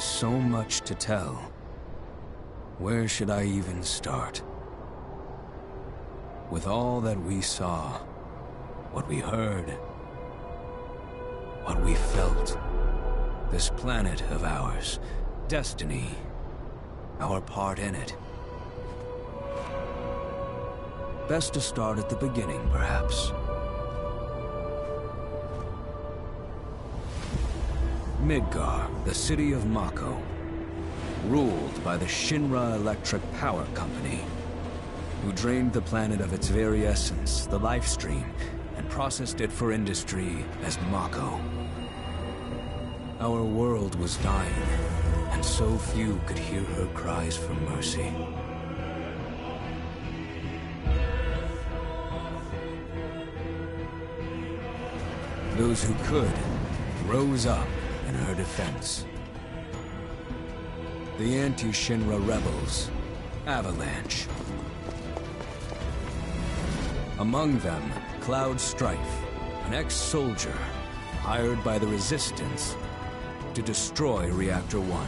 is so much to tell. Where should I even start? With all that we saw, what we heard, what we felt, this planet of ours, destiny, our part in it. Best to start at the beginning, perhaps. Midgar, the city of Mako, ruled by the Shinra Electric Power Company, who drained the planet of its very essence, the life stream, and processed it for industry as Mako. Our world was dying, and so few could hear her cries for mercy. Those who could rose up in her defense. The anti-Shinra rebels, Avalanche. Among them, Cloud Strife, an ex-soldier hired by the Resistance to destroy Reactor 1.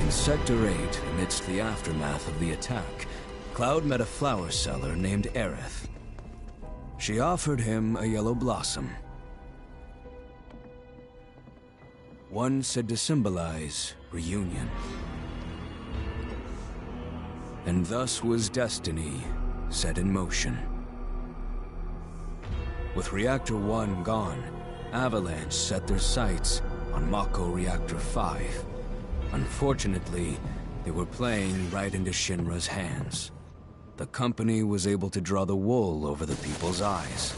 In Sector 8, amidst the aftermath of the attack, Cloud met a flower seller named Aerith. She offered him a yellow blossom. One said to symbolize reunion. And thus was destiny set in motion. With Reactor 1 gone, Avalanche set their sights on Mako Reactor 5. Unfortunately, they were playing right into Shinra's hands. The company was able to draw the wool over the people's eyes.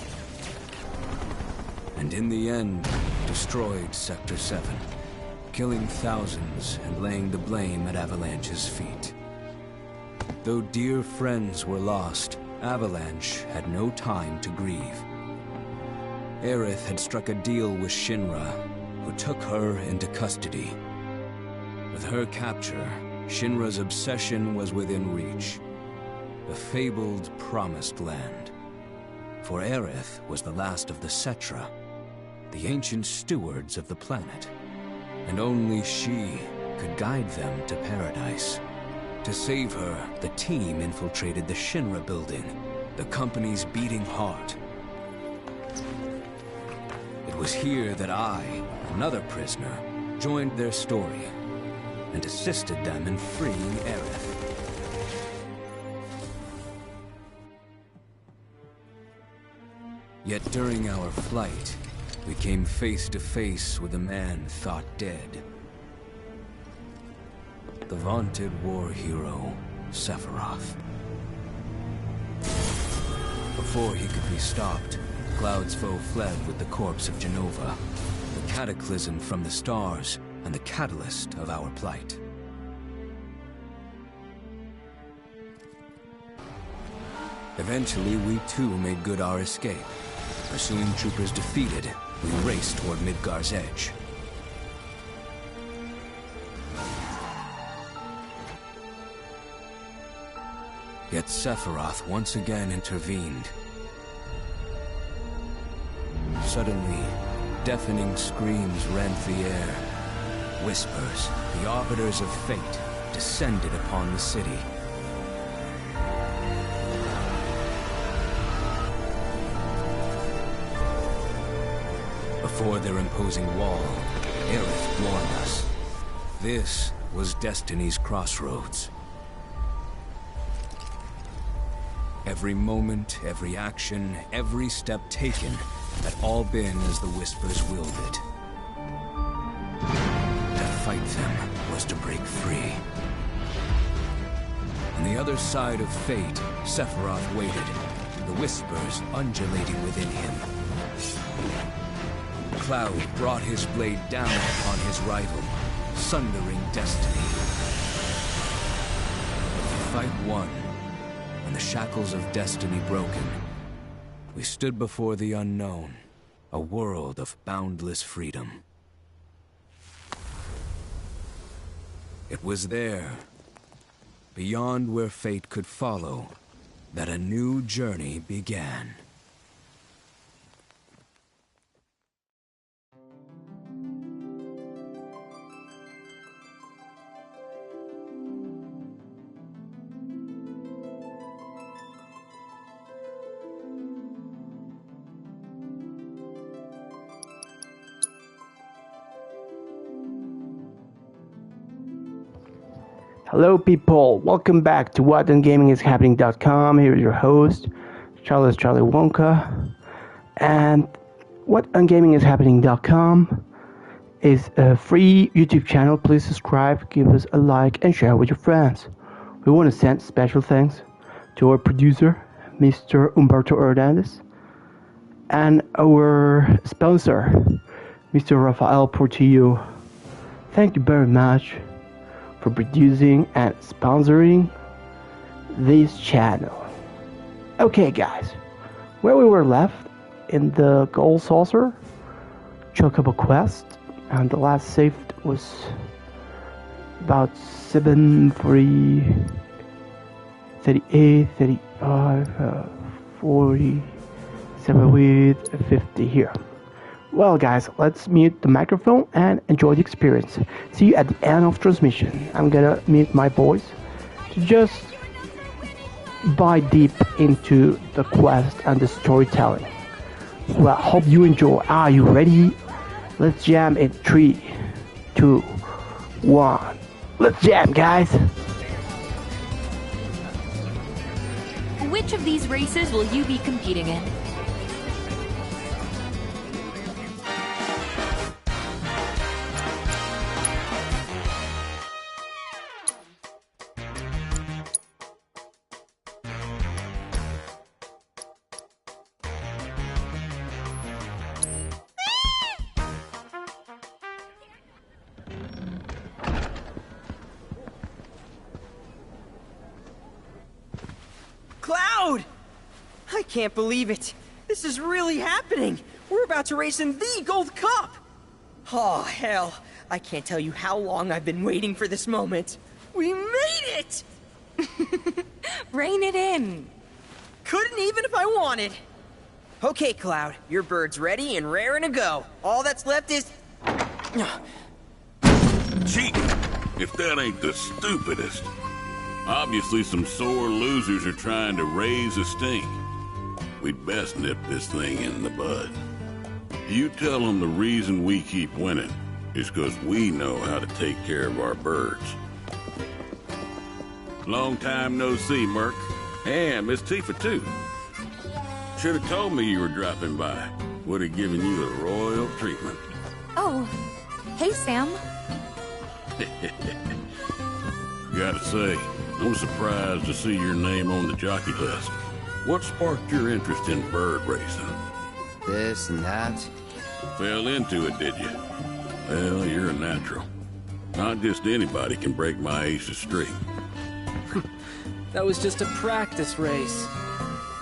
And in the end, destroyed Sector 7, killing thousands and laying the blame at Avalanche's feet. Though dear friends were lost, Avalanche had no time to grieve. Aerith had struck a deal with Shinra, who took her into custody. With her capture, Shinra's obsession was within reach. The fabled Promised Land. For Aerith was the last of the Cetra, the ancient stewards of the planet, and only she could guide them to paradise. To save her, the team infiltrated the Shinra building, the company's beating heart. It was here that I, another prisoner, joined their story and assisted them in freeing Aerith. Yet during our flight, we came face to face with a man thought dead. The vaunted war hero, Sephiroth. Before he could be stopped, Cloud's foe fled with the corpse of Genova, the cataclysm from the stars and the catalyst of our plight. Eventually, we too made good our escape. Pursuing troopers defeated, we raced toward Midgar's edge. Yet Sephiroth once again intervened. Suddenly, deafening screams rent the air. Whispers, the arbiters of fate, descended upon the city. Before their imposing wall, Aerith warned us. This was Destiny's crossroads. Every moment, every action, every step taken had all been as the Whispers willed it. To fight them was to break free. On the other side of fate, Sephiroth waited, the Whispers undulating within him. Cloud brought his blade down upon his rival, sundering destiny. The fight won, and the shackles of destiny broken. We stood before the unknown, a world of boundless freedom. It was there, beyond where fate could follow, that a new journey began. Hello people, welcome back to WhatOnGamingIsHappening.com. Here is your host, Charlie Wonka. And WhatOnGamingIsHappening.com is a free YouTube channel. Please subscribe, give us a like, and share with your friends. We want to send special thanks to our producer, Mr. Humberto Hernandez, and our sponsor, Mr. Rafael Portillo. Thank you very much for producing and sponsoring this channel. Okay guys, where we were left in the Gold Saucer Chocobo quest, and the last save was about 7:40, 38, 35, 47 with 50 here. Well guys, let's mute the microphone and enjoy the experience. See you at the end of transmission. I'm gonna mute my voice to just dive deep into the quest and the storytelling. So I hope you enjoy. Are you ready? Let's jam in 3, 2, 1. Let's jam, guys. Which of these races will you be competing in? Cloud! I can't believe it. This is really happening. We're about to race in the Gold Cup. Oh, hell. I can't tell you how long I've been waiting for this moment. We made it! Rein it in. Couldn't even if I wanted. Okay, Cloud. Your bird's ready and raring to go. All that's left is... Cheating, if that ain't the stupidest. Obviously some sore losers are trying to raise a stink. We'd best nip this thing in the bud. You tell them the reason we keep winning is because we know how to take care of our birds. Long time no see, Merc. And Miss Tifa, too. Should have told me you were dropping by. Would have given you a royal treatment. Oh, hey Sam. Gotta say, I'm surprised to see your name on the jockey list. What sparked your interest in bird racing? This and that. Fell into it, did you? Well, you're a natural. Not just anybody can break my ace's streak. That was just a practice race.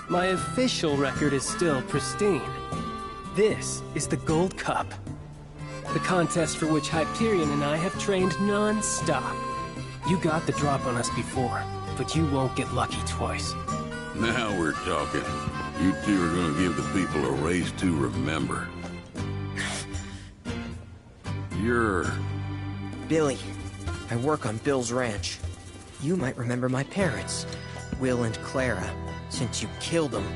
My official record is still pristine. This is the Gold Cup. The contest for which Hyperion and I have trained non-stop. You got the drop on us before, but you won't get lucky twice. Now we're talking. You two are gonna give the people a race to remember. You're... Billy. I work on Bill's ranch. You might remember my parents, Will and Clara, since you killed them.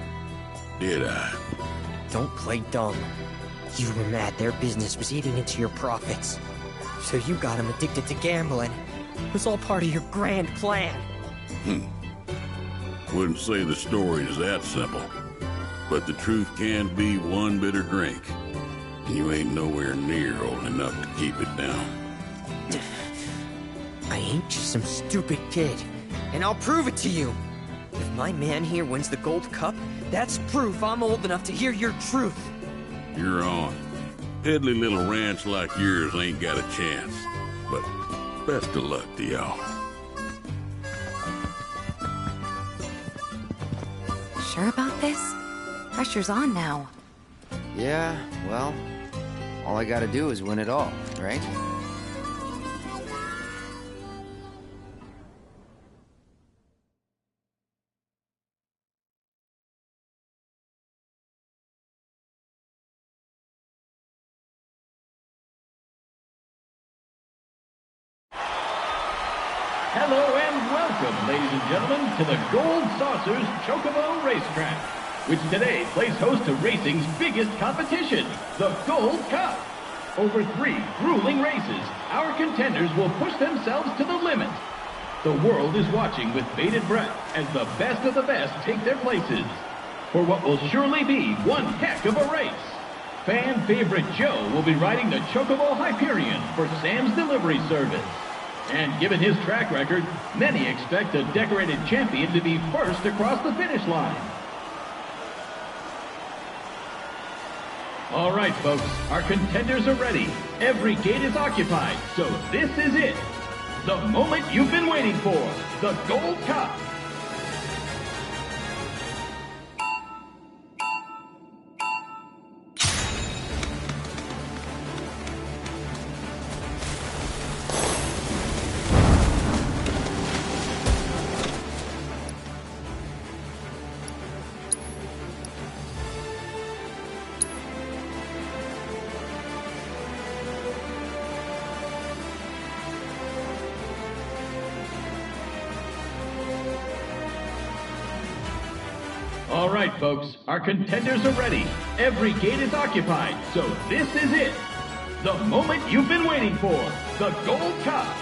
Did I? Don't play dumb. You were mad their business was eating into your profits. So you got them addicted to gambling. It was all part of your grand plan. Wouldn't say the story is that simple. But the truth can be one bitter drink. And you ain't nowhere near old enough to keep it down. I ain't just some stupid kid. And I'll prove it to you. If my man here wins the Gold Cup, that's proof I'm old enough to hear your truth. You're on. Piddly little ranch like yours ain't got a chance. But best of luck to y'all. Sure about this? Pressure's on now. Yeah, well, all I gotta do is win it all, right? Hello and welcome, ladies and gentlemen, to the Gold Saucer's Chocobo Racetrack, which today plays host to racing's biggest competition, the Gold Cup. Over 3 grueling races, our contenders will push themselves to the limit. The world is watching with bated breath as the best of the best take their places for what will surely be one heck of a race. Fan favorite Joe will be riding the Chocobo Hyperion for Sam's delivery service. And given his track record, many expect the decorated champion to be first across the finish line. All right, folks, our contenders are ready. Every gate is occupied, so this is it. The moment you've been waiting for, the Gold Cup. All right, folks, our contenders are ready. Every gate is occupied, so this is it. The moment you've been waiting for, the Gold Cup.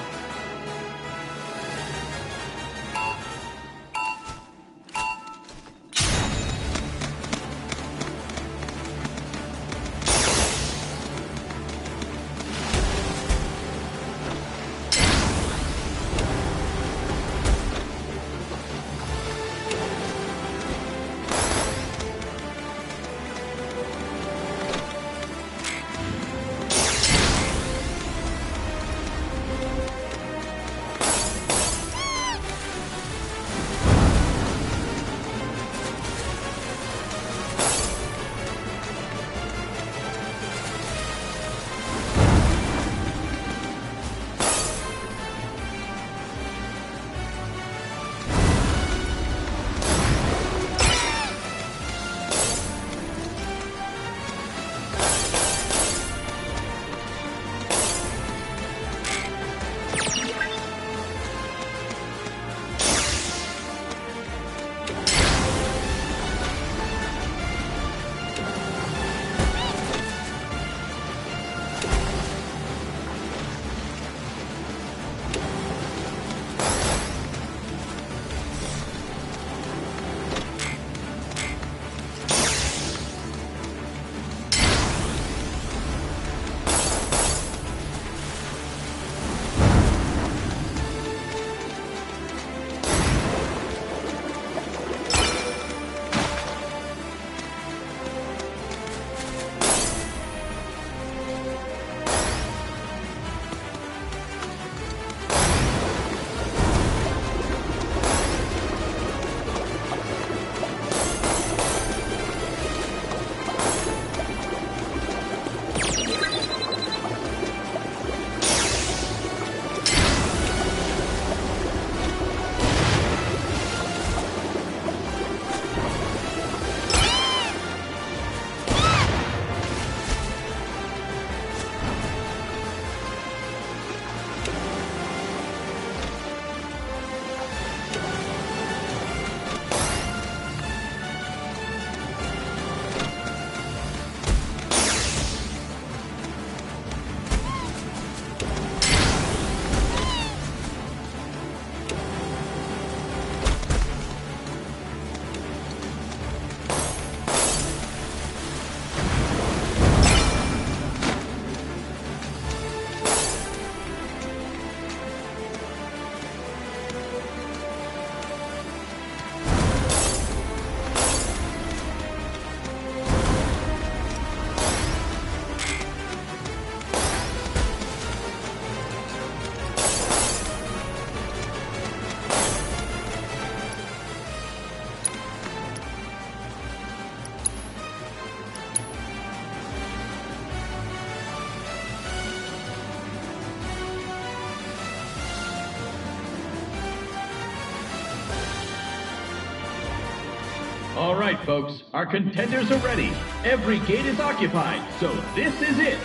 All right, folks, our contenders are ready. Every gate is occupied, so this is it.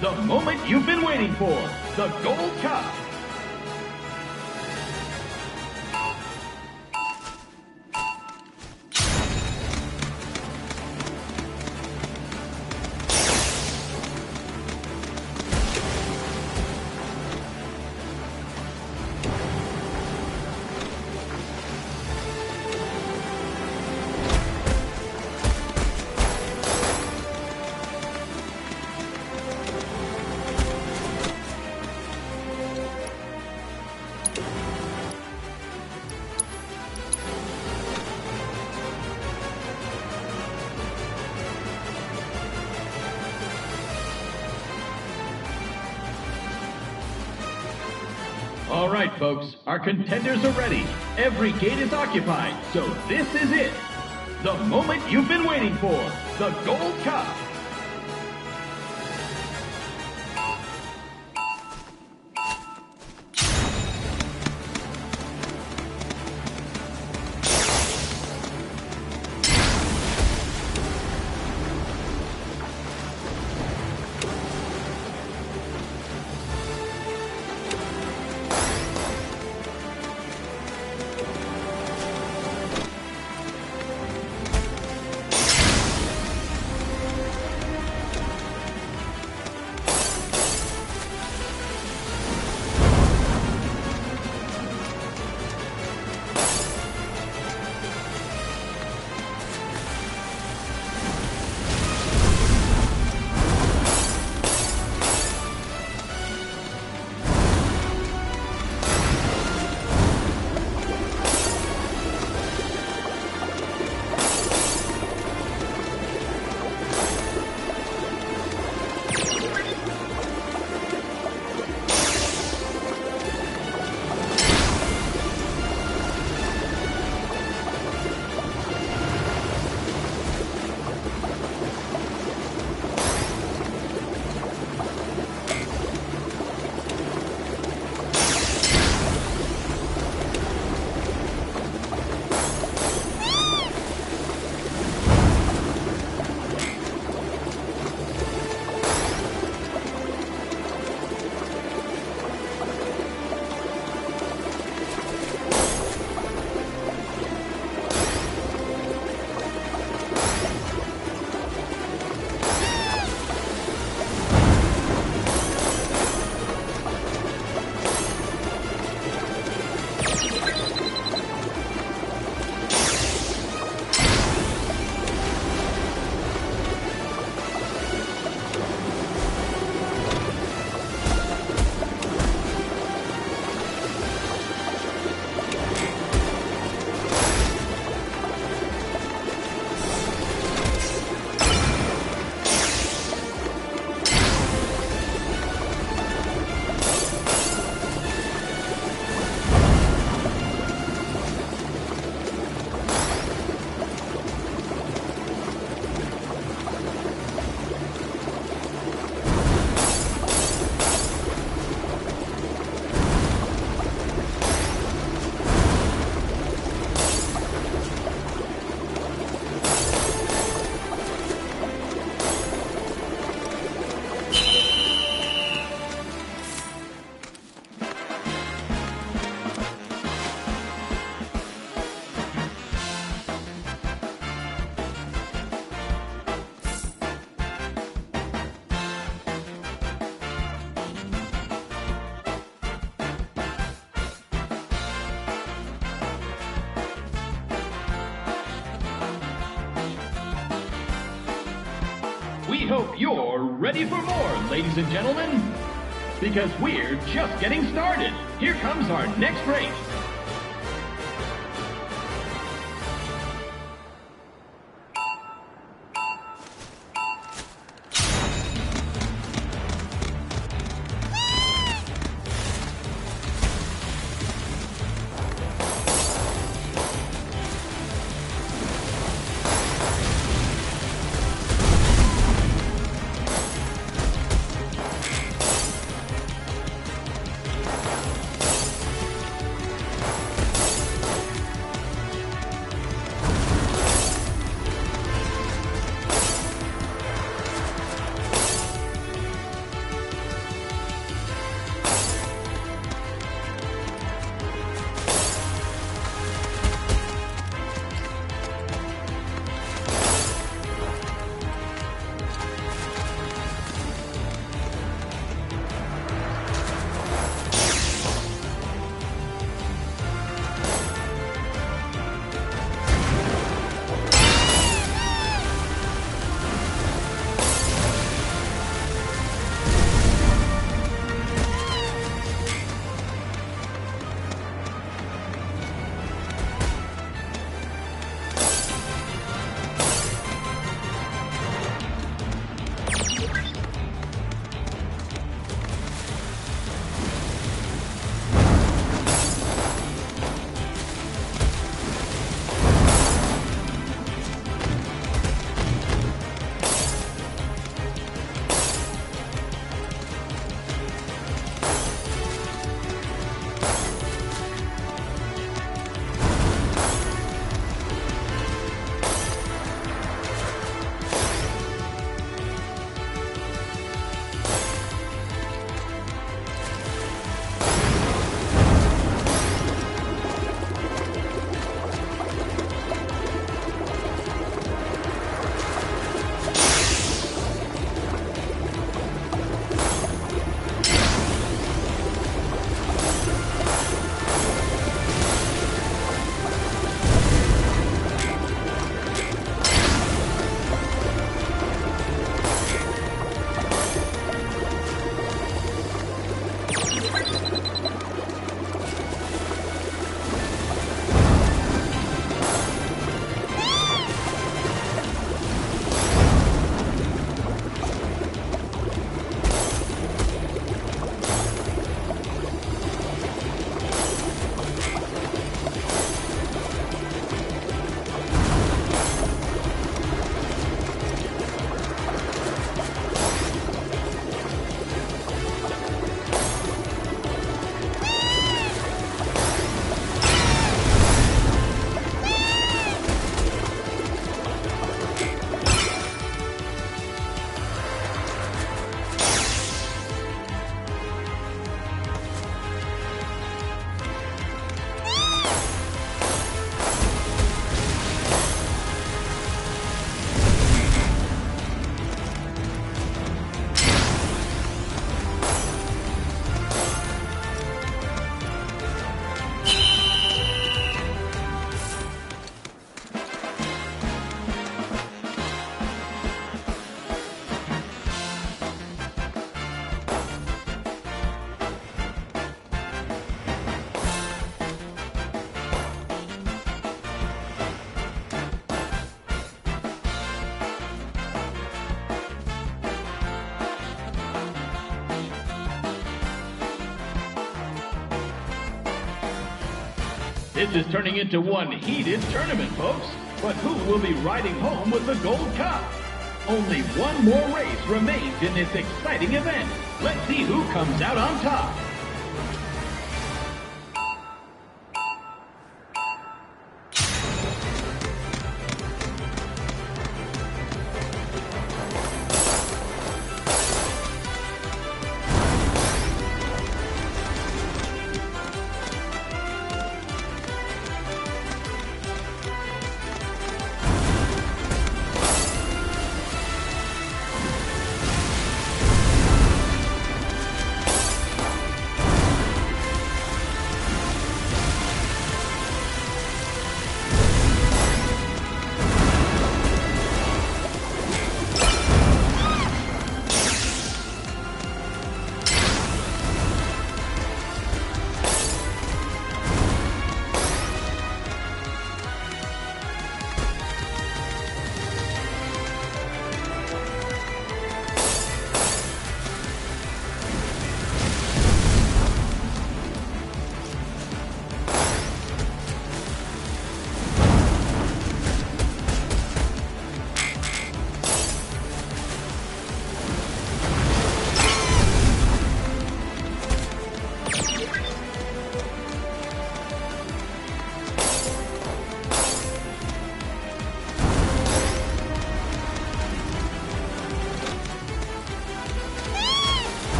The moment you've been waiting for, the Gold Cup. All right, folks, our contenders are ready. Every gate is occupied, so this is it. The moment you've been waiting for, the Gold Cup. We hope you're ready for more, ladies and gentlemen. Because we're just getting started. Here comes our next race. This is turning into one heated tournament, folks. But who will be riding home with the Gold Cup? Only one more race remains in this exciting event. Let's see who comes out on top.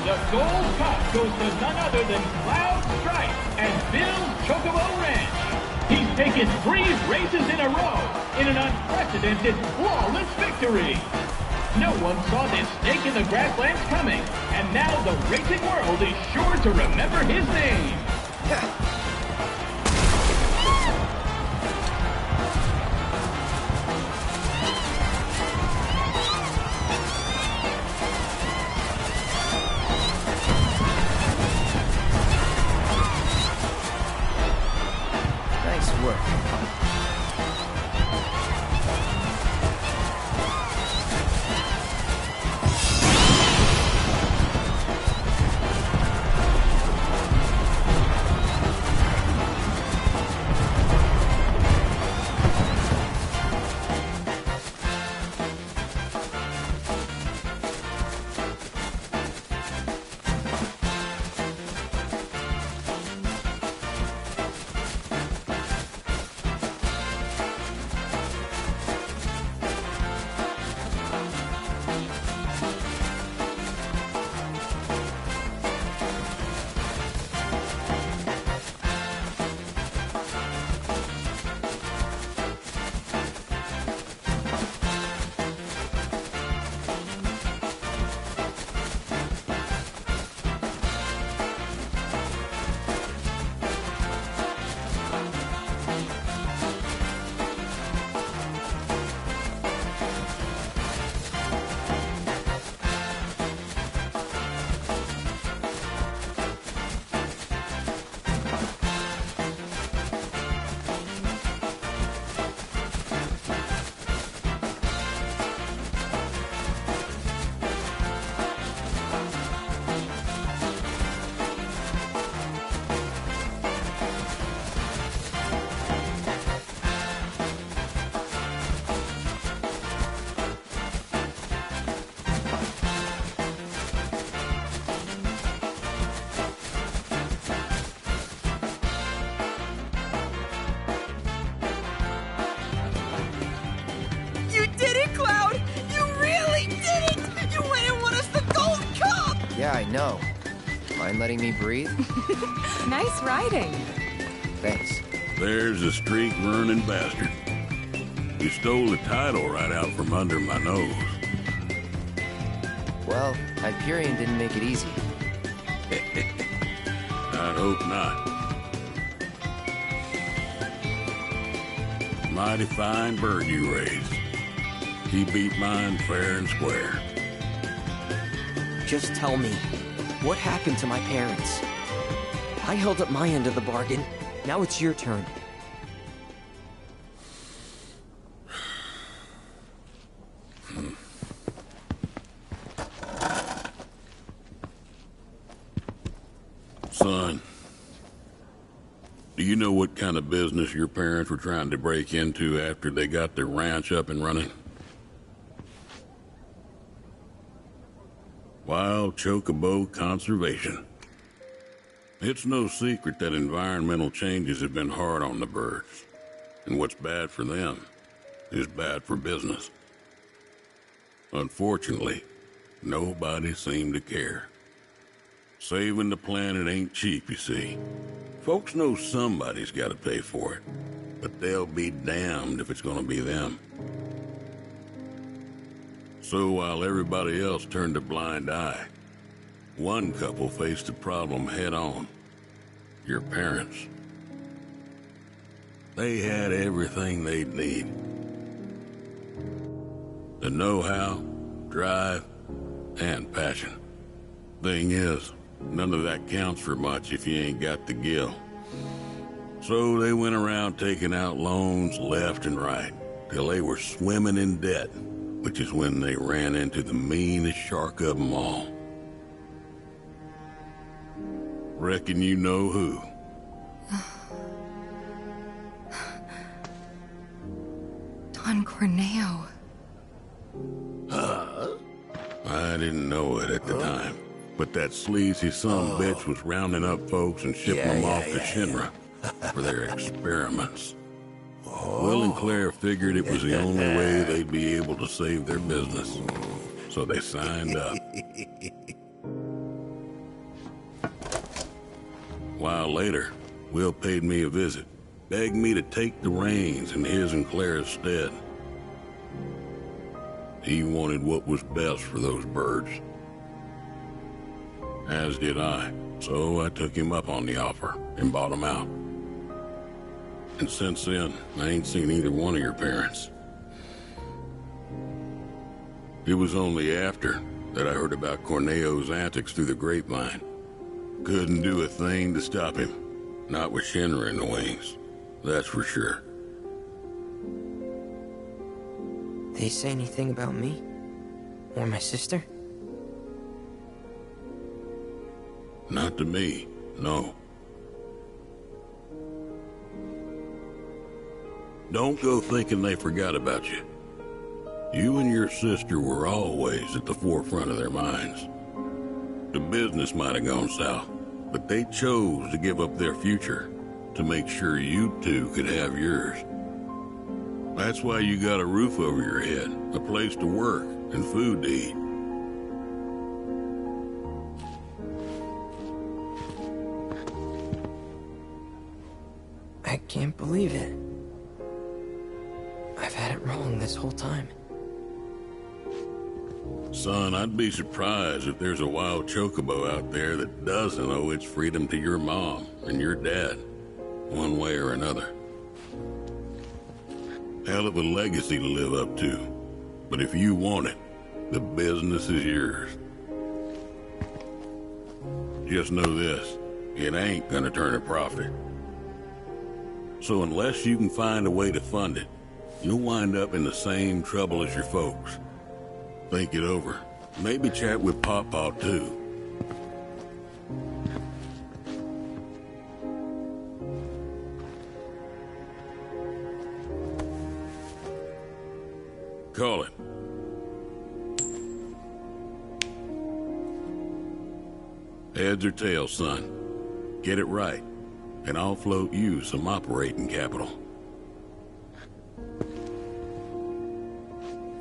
The Gold Cup goes to none other than Cloud Strife and Bill's Chocobo Ranch. He's taken 3 races in a row in an unprecedented, flawless victory. No one saw this snake in the grasslands coming, and now the racing world is sure to remember his name. Nice work. know. Mind letting me breathe? Nice riding. Thanks. There's a streak-running bastard. You stole the title right out from under my nose. Well, Hyperion didn't make it easy. I'd hope not. Mighty fine bird you raised. He beat mine fair and square. Just tell me, what happened to my parents? I held up my end of the bargain. Now it's your turn. Son, do you know what kind of business your parents were trying to break into after they got their ranch up and running? Wild Chocobo conservation. It's no secret that environmental changes have been hard on the birds, and what's bad for them is bad for business. Unfortunately, nobody seemed to care. Saving the planet ain't cheap, you see. Folks know somebody's got to pay for it, but they'll be damned if it's gonna be them. So while everybody else turned a blind eye, one couple faced the problem head-on. Your parents. They had everything they'd need. The know-how, drive, and passion. Thing is, none of that counts for much if you ain't got the gil. So they went around taking out loans left and right, till they were swimming in debt, which is when they ran into the meanest shark of them all. Reckon you know who. Don Corneo. I didn't know it at the time, but that sleazy bitch was rounding up folks and shipping them off to Shinra for their experiments. Will and Claire figured it was the only way they'd be able to save their business, so they signed up. A while later, Will paid me a visit, begged me to take the reins in his and Claire's stead. He wanted what was best for those birds. As did I, so I took him up on the offer and bought him out. And since then, I ain't seen either one of your parents. It was only after that I heard about Corneo's antics through the grapevine. Couldn't do a thing to stop him. Not with Shinra in the wings, that's for sure. They say anything about me? Or my sister? Not to me, no. Don't go thinking they forgot about you. You and your sister were always at the forefront of their minds. The business might have gone south, but they chose to give up their future to make sure you two could have yours. That's why you got a roof over your head, a place to work, and food to eat. I can't believe it. I've had it wrong this whole time. Son, I'd be surprised if there's a wild chocobo out there that doesn't owe its freedom to your mom and your dad, one way or another. Hell of a legacy to live up to, but if you want it, the business is yours. Just know this, it ain't gonna turn a profit. So unless you can find a way to fund it, you'll wind up in the same trouble as your folks. Think it over. Maybe chat with Pawpaw too. Call it. Heads or tails, son. Get it right, and I'll float you some operating capital.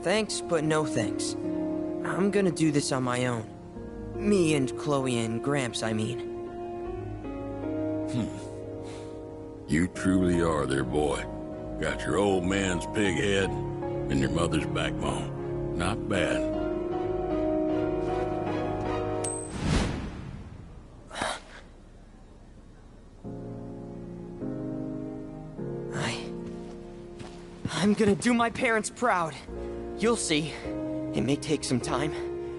Thanks, but no thanks. I'm gonna do this on my own. Me and Chloe and Gramps, I mean. You truly are their boy. Got your old man's pig head and your mother's backbone. Not bad. I'm gonna do my parents proud. You'll see. It may take some time,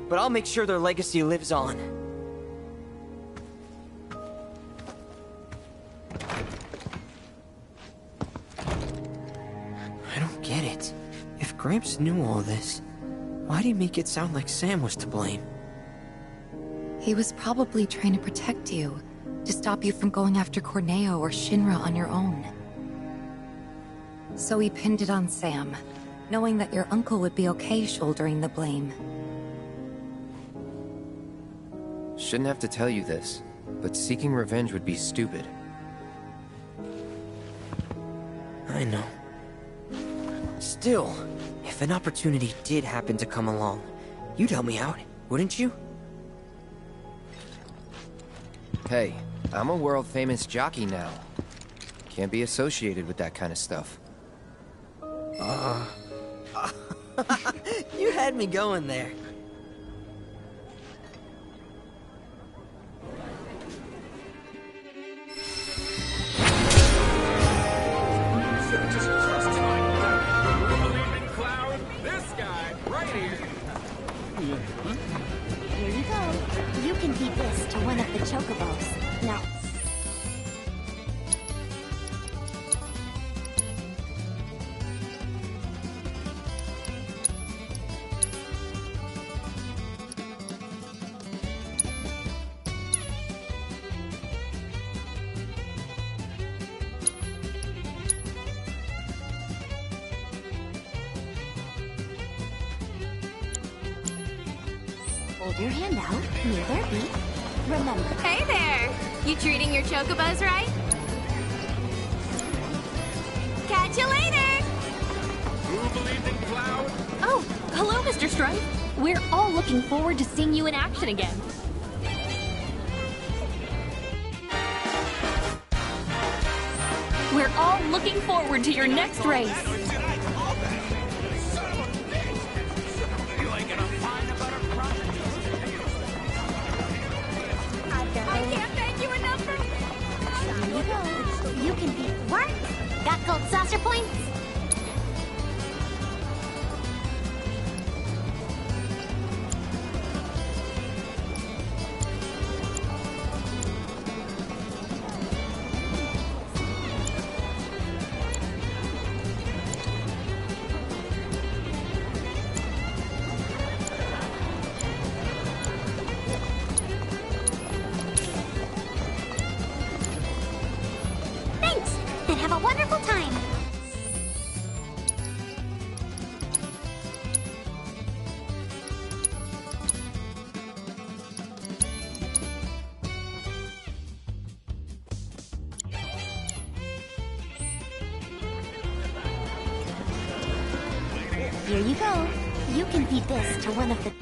but I'll make sure their legacy lives on. I don't get it. If Gramps knew all this, why'd he make it sound like Sam was to blame? He was probably trying to protect you, to stop you from going after Corneo or Shinra on your own. So he pinned it on Sam, knowing that your uncle would be okay shouldering the blame. Shouldn't have to tell you this, but seeking revenge would be stupid. I know. Still, if an opportunity did happen to come along, you'd help me out, wouldn't you? Hey, I'm a world-famous jockey now. Can't be associated with that kind of stuff. You had me going there. Here you go. You can feed this to one of the chocobos. Now, hold your hand out, near their beak. Remember. Hey there! You treating your chocobos right? Catch you later! Who believed in Cloud? Oh, hello, Mr. Strife. We're all looking forward to seeing you in action again. We're all looking forward to your next race. I can't thank you enough for... Here you go. You can be... What? Got gold saucer points? Thanks! Then have a wonderful time! Here you go. You can feed this to one of the...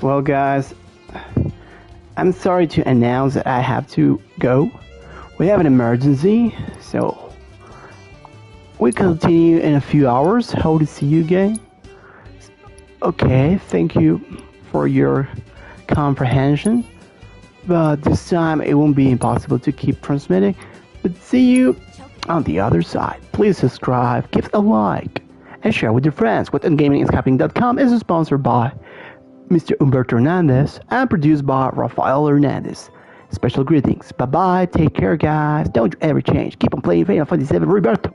Well, guys, I'm sorry to announce that I have to go. We have an emergency, so we continue in a few hours. Hope to see you again. Okay, thank you for your comprehension. But this time it won't be impossible to keep transmitting. But see you on the other side. Please subscribe, give a like, and share with your friends. WhatUnGamingIsHappening.com is sponsored by Mr. Humberto Hernandez and produced by Rafael Hernandez. Special greetings. Bye bye. Take care, guys. Don't you ever change. Keep on playing Final Fantasy VII-REBIRTH.